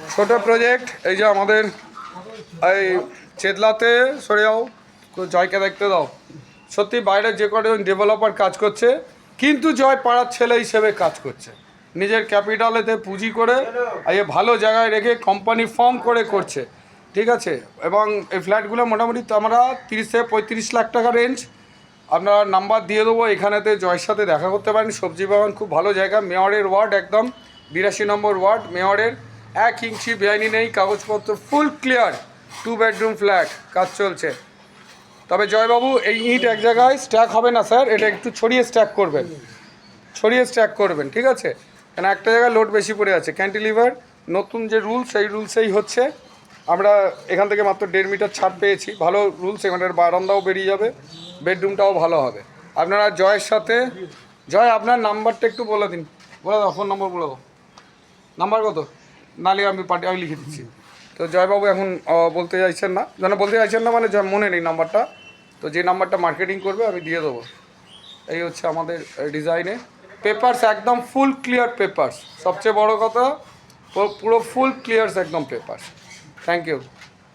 ছোট প্রজেক্ট এই যে আমাদের এই চেতলাতে সরে যাও, জয়কে দেখতে দাও। সত্যি বাইরে যে কজন ডেভেলপার কাজ করছে, কিন্তু জয় পাড়ার ছেলে হিসেবে কাজ করছে, নিজের ক্যাপিটালেতে পুঁজি করে এই ভালো জায়গায় রেখে কোম্পানি ফর্ম করে করছে, ঠিক আছে। এবং এই ফ্ল্যাটগুলো মোটামুটি তো আমরা 30 থেকে 35 লাখ টাকা রেঞ্জ। আপনার নাম্বার দিয়ে দেবো, এখানেতে জয়ের সাথে দেখা করতে পারেন। সবজি বাগান খুব ভালো জায়গা, মেয়রের ওয়ার্ড, একদম 82 নম্বর ওয়ার্ড, মেয়রের 1 ইঞ্চি বেআইনি নেই, কাগজপত্র ফুল ক্লিয়ার, 2 বেডরুম ফ্ল্যাট, কাজ চলছে। তবে জয়বাবু এই ইট এক জায়গায় স্ট্যাক হবে না স্যার, এটা একটু ছড়িয়ে স্ট্যাক করবেন, ঠিক আছে, কেন একটা জায়গায় লোড বেশি পড়ে আছে। ক্যান্টিলিভার নতুন যে রুলস, সেই রুলসেই হচ্ছে। আমরা এখান থেকে মাত্র 1.5 মিটার ছাড় পেয়েছি, ভালো রুলস, এখানের বারান্দাও বেরিয়ে যাবে, বেডরুমটাও ভালো হবে। আপনারা জয়ের সাথে, জয় আপনার নাম্বারটা একটু বলে দিন, বলে দাও, ফোন নম্বর বলে দাও, নাম্বার কত, নালে আমি লিখে দিচ্ছি। তো জয়বাবু এখন বলতে চাইছেন না, মানে মনে নেই নাম্বারটা, তো যে নাম্বারটা মার্কেটিং করবে আমি দিয়ে দেবো। এই হচ্ছে আমাদের ডিজাইনে পেপারস, একদম ফুল ক্লিয়ার পেপারস, সবচেয়ে বড় কথা পুরো ফুল ক্লিয়ারস একদম পেপারস। Thank you.